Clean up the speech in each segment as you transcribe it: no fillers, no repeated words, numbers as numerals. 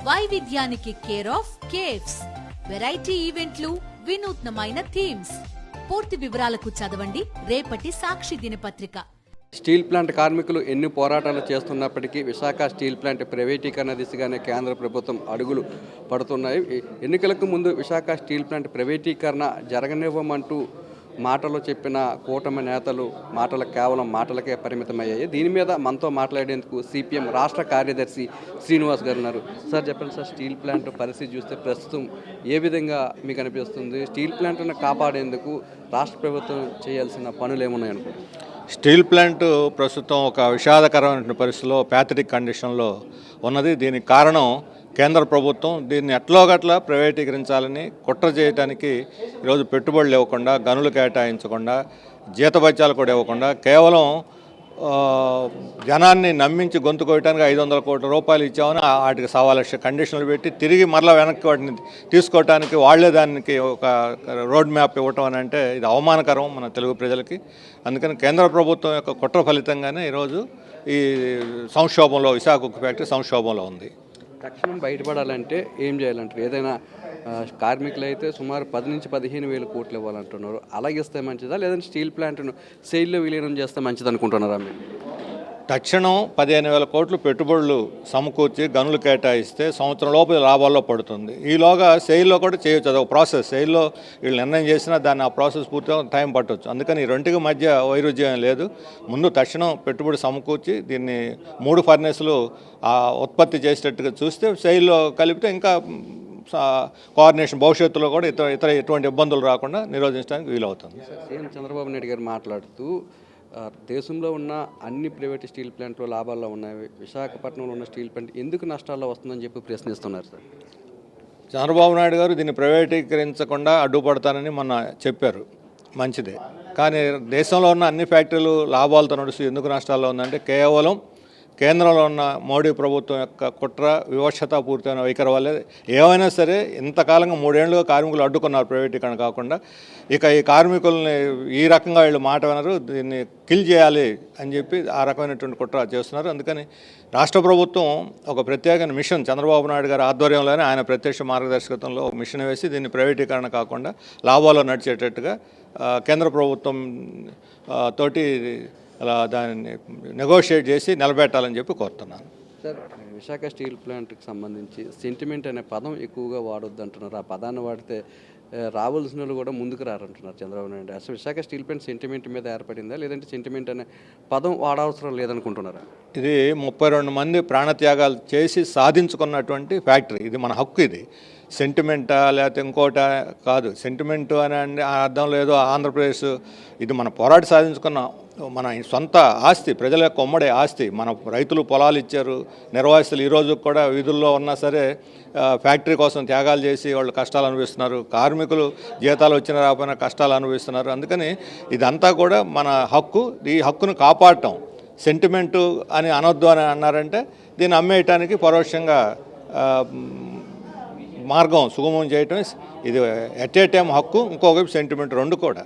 వైవిధ్యానికి care of caves, variety ఈవెంట్లు, వినూత్నమైన థీమ్స్. పూర్తి వివరాలకు చదవండి రేపటి సాక్షి దినపత్రిక. స్టీల్ ప్లాంట్ కార్మికులు ఎన్ని పోరాటాలు చేస్తున్నప్పటికీ విశాఖ స్టీల్ ప్లాంట్ ప్రైవేటీకరణ దిశగానే కేంద్ర ప్రభుత్వం అడుగులు పడుతున్నాయి. ఎన్నికలకు ముందు విశాఖ స్టీల్ ప్లాంట్ ప్రైవేటీకరణ జరగనివ్వమంటూ మాటలు చెప్పిన కూటమి నేతలు కేవలం మాటలకే పరిమితమయ్యాయి. దీని మీద మనతో మాట్లాడేందుకు సిపిఎం రాష్ట్ర కార్యదర్శి శ్రీనివాస్ గారు ఉన్నారు. సార్ చెప్పండి సార్, స్టీల్ ప్లాంట్ పరిస్థితి చూస్తే ప్రస్తుతం ఏ విధంగా మీకు అనిపిస్తుంది? స్టీల్ ప్లాంట్ను కాపాడేందుకు రాష్ట్ర ప్రభుత్వం చేయాల్సిన పనులు ఏమున్నాయి అనుకుంటున్నారు? స్టీల్ ప్లాంట్ ప్రస్తుతం ఒక విషాదకరమైన పరిస్థితిలో ప్యాథటిక్ కండిషన్లో ఉన్నది. దీనికి కారణం కేంద్ర ప్రభుత్వం దీన్ని ఎట్లాగట్లా ప్రైవేటీకరించాలని కుట్ర చేయడానికి ఈరోజు పెట్టుబడులు ఇవ్వకుండా, గనులు కేటాయించకుండా, జీతభత్యాలు కూడా ఇవ్వకుండా కేవలం జనాన్ని నమ్మించి గొంతు కోయటానికి 500 కోట్ల రూపాయలు ఇచ్చామని వాటికి 1,000,000 కండిషన్లు పెట్టి తిరిగి మరలా వెనక్కి వాటిని తీసుకోవటానికి వాళ్లే దానికి ఒక రోడ్ మ్యాప్ ఇవ్వటం అని అంటే ఇది అవమానకరం మన తెలుగు ప్రజలకి. అందుకని కేంద్ర ప్రభుత్వం యొక్క కుట్ర ఫలితంగానే ఈరోజు ఈ సంక్షోభంలో, విశాఖ ఉక్కు ఫ్యాక్టరీ సంక్షోభంలో ఉంది. తక్షణం బయటపడాలంటే ఏం చేయాలంటారు? ఏదైనా కార్మికులు అయితే సుమారు 10 నుంచి 15,000 కోట్లు ఇవ్వాలంటున్నారు. అలాగిస్తే మంచిదా, లేదంటే స్టీల్ ప్లాంట్ను సెయిల్లో విలీనం చేస్తే మంచిది అనుకుంటున్నారా మీరు? తక్షణం 15,000 కోట్లు పెట్టుబడులు సమకూర్చి గనులు కేటాయిస్తే సంవత్సరం లోపు లాభాల్లో పడుతుంది. ఈలోగా సెయిల్లో కూడా చేయొచ్చు, అదొక ప్రాసెస్. సెయిల్లో వీళ్ళు నిర్ణయం చేసినా దాన్ని ఆ ప్రాసెస్ పూర్తిగా టైం పట్టవచ్చు. అందుకని ఈ రెండుకి మధ్య వైరుధ్యం లేదు. ముందు తక్షణం పెట్టుబడి సమకూర్చి దీన్ని 3 ఫర్నేసులు ఉత్పత్తి చేసేటట్టుగా చూస్తే సెయిల్లో కలిపితే ఇంకా కోఆర్డినేషన్ భవిష్యత్తులో కూడా ఇతర ఎటువంటి ఇబ్బందులు రాకుండా నిరోధించడానికి వీలవుతుంది. సీఎం చంద్రబాబు నాయుడు గారు మాట్లాడుతూ దేశంలో ఉన్న అన్ని ప్రైవేట్ స్టీల్ ప్లాంట్లు లాభాల్లో ఉన్నాయి, విశాఖపట్నంలో ఉన్న స్టీల్ ప్లాంట్ ఎందుకు నష్టాల్లో వస్తుందని చెప్పి ప్రశ్నిస్తున్నారు సార్. చంద్రబాబు నాయుడు గారు దీన్ని ప్రైవేటీకరించకుండా అడ్డుపడతానని మొన్న చెప్పారు, మంచిదే. కానీ దేశంలో ఉన్న అన్ని ఫ్యాక్టరీలు లాభాలతో నడుస్తూ ఎందుకు నష్టాల్లో ఉందంటే కేవలం కేంద్రంలో ఉన్న మోడీ ప్రభుత్వం యొక్క కుట్ర, వివక్షతాపూరితమైన వైఖరి వల్లే. ఏమైనా సరే ఇంతకాలంగా 3 ఏళ్లుగా కార్మికులు అడ్డుకున్నారు ప్రైవేటీకరణ కాకుండా. ఇక ఈ కార్మికుల్ని ఈ రకంగా వీళ్ళు మాట వినరు, దీన్ని కిల్ చేయాలి అని చెప్పి ఆ రకమైనటువంటి కుట్ర చేస్తున్నారు. అందుకని రాష్ట్ర ప్రభుత్వం ఒక ప్రత్యేకమైన మిషన్ చంద్రబాబు నాయుడు గారి ఆధ్వర్యంలోనే ఆయన ప్రత్యక్ష మార్గదర్శకత్వంలో మిషన్ వేసి దీన్ని ప్రైవేటీకరణ కాకుండా లాభాల్లో నడిచేటట్టుగా కేంద్ర ప్రభుత్వం తోటి అలా దాన్ని నెగోషియేట్ చేసి నిలబెట్టాలని చెప్పి కోరుతున్నాను. సార్, విశాఖ స్టీల్ ప్లాంట్కి సంబంధించి సెంటిమెంట్ అనే పదం ఎక్కువగా వాడొద్దు అంటున్నారు. ఆ పదాన్ని వాడితే రావాల్సిన వాళ్ళు కూడా ముందుకు రారంటున్నారు చంద్రబాబు నాయుడు. అసలు విశాఖ స్టీల్ ప్లాంట్ సెంటిమెంట్ మీద ఏర్పడిందా, లేదంటే సెంటిమెంట్ అనే పదం వాడవసరం లేదనుకుంటున్నారా? ఇది 32 మంది ప్రాణత్యాగాలు చేసి సాధించుకున్నటువంటి ఫ్యాక్టరీ. ఇది మన హక్కు. ఇది సెంటిమెంటా లేకపోతే ఇంకోటా కాదు. సెంటిమెంటు అని ఆ అర్థంలో ఏదో ఆంధ్రప్రదేశ్ ఇది మన పోరాటి సాధించుకున్న మన సొంత ఆస్తి, ప్రజల యొక్క ఉమ్మడి ఆస్తి. మన రైతులు పొలాలు ఇచ్చారు, నిర్వాసితులు ఈరోజు కూడా వీధుల్లో ఉన్నా సరే ఫ్యాక్టరీ కోసం త్యాగాలు చేసి వాళ్ళు కష్టాలు అనుభవిస్తున్నారు. కార్మికులు జీతాలు వచ్చిన రాకపోయినా కష్టాలు అనుభవిస్తున్నారు. అందుకని ఇదంతా కూడా మన హక్కు. ఈ హక్కును కాపాడటం సెంటిమెంటు అని అనొద్దు అని అన్నారంటే దీన్ని అమ్మేయటానికి పరోక్షంగా మార్గం సుగమం చేయటం. ఇది ఎట్ ఏ టైం హక్కు, ఇంకొకవైపు సెంటిమెంట్, రెండు కూడా.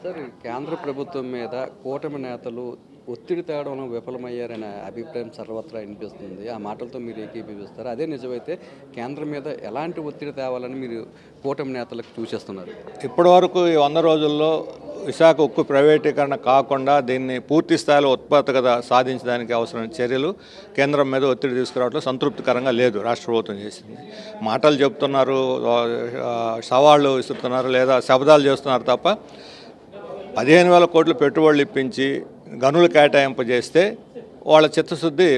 సార్, కేంద్ర ప్రభుత్వం మీద కూటమి నేతలు ఒత్తిడి తేవడంలో విఫలమయ్యారనే అభిప్రాయం సర్వత్రా వినిపిస్తుంది. ఆ మాటలతో మీరు ఏకీభవిస్తారు? అదే నిజమైతే కేంద్రం మీద ఎలాంటి ఒత్తిడి తేవాలని మీరు కూటమి నేతలకు సూచిస్తున్నారు? ఇప్పటి వరకు ఈ 100 రోజుల్లో విశాఖ ఉక్కు ప్రైవేటీకరణ కాకుండా దీన్ని పూర్తి స్థాయిలో ఉత్పాదకత సాధించడానికి అవసరమైన చర్యలు కేంద్రం మీద ఒత్తిడి తీసుకురావడంలో సంతృప్తికరంగా లేదు రాష్ట్ర ప్రభుత్వం చేసింది. మాటలు చెప్తున్నారు, సవాళ్ళు ఇస్తున్నారు, లేదా శబ్దాలు చేస్తున్నారు తప్ప 15,000 కోట్లు పెట్టుబడులు ఇప్పించి గనులు కేటాయింపజేస్తే వాళ్ళ చిత్తశుద్ధి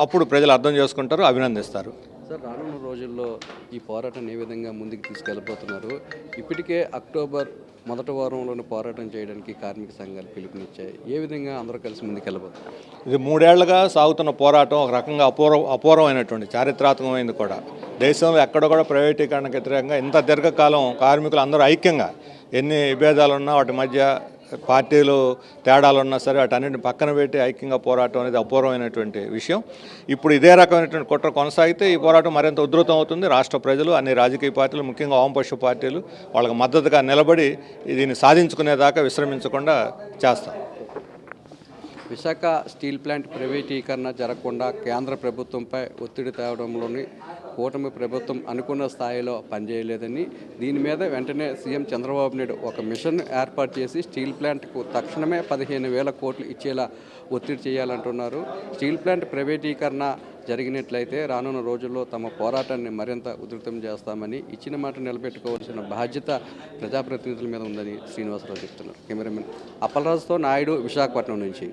అప్పుడు ప్రజలు అర్థం చేసుకుంటారు, అభినందిస్తారు. సార్, రానున్న రోజుల్లో ఈ పోరాటాన్ని ఏ విధంగా ముందుకు తీసుకెళ్ళిపోతున్నారు? ఇప్పటికే అక్టోబర్ మొదటి వారంలోనే పోరాటం చేయడానికి కార్మిక సంఘాలు పిలుపునిచ్చాయి. ఏ విధంగా అందరూ కలిసి ముందుకెళ్ళబోతున్నారు? ఇది 3 ఏళ్లుగా సాగుతున్న పోరాటం ఒక రకంగా అపూర్వమైనటువంటి చారిత్రాత్మకమైనది కూడా. దేశంలో ఎక్కడ కూడా ప్రైవేటీకరణకు వ్యతిరేకంగా ఇంత దీర్ఘకాలం కార్మికులు అందరూ ఐక్యంగా, ఎన్ని విభేదాలున్నా వాటి మధ్య పార్టీలు తేడాలున్నా సరే వాటన్నింటిని పక్కన పెట్టి ఐక్యంగా పోరాటం అనేది అపూర్వమైనటువంటి విషయం. ఇప్పుడు ఇదే రకమైనటువంటి కుట్ర కొనసాగితే ఈ పోరాటం మరింత ఉధృతం అవుతుంది. రాష్ట్ర ప్రజలు, అన్ని రాజకీయ పార్టీలు, ముఖ్యంగా వామపక్ష పార్టీలు వాళ్ళకి మద్దతుగా నిలబడి దీన్ని సాధించుకునేదాకా విశ్రమించకుండా చేస్తాం. విశాఖ స్టీల్ ప్లాంట్ ప్రైవేటీకరణ జరగకుండా కేంద్ర ప్రభుత్వంపై ఒత్తిడి తేవడంలోని కూటమి ప్రభుత్వం అనుకున్న స్థాయిలో పనిచేయలేదని, దీని మీద వెంటనే సీఎం చంద్రబాబు నాయుడు ఒక మిషన్ ఏర్పాటు చేసి స్టీల్ ప్లాంట్కు తక్షణమే 15,000 కోట్లు ఇచ్చేలా ఒత్తిడి చేయాలంటున్నారు. స్టీల్ ప్లాంట్ ప్రైవేటీకరణ జరిగినట్లయితే రానున్న రోజుల్లో తమ పోరాటాన్ని మరింత ఉధృతం చేస్తామని, ఇచ్చిన మాట నిలబెట్టుకోవాల్సిన బాధ్యత ప్రజాప్రతినిధుల మీద ఉందని శ్రీనివాసరావు చెప్తున్నారు. కెమెరామెన్ అప్పలరాజుతో నాయుడు, విశాఖపట్నం నుంచి.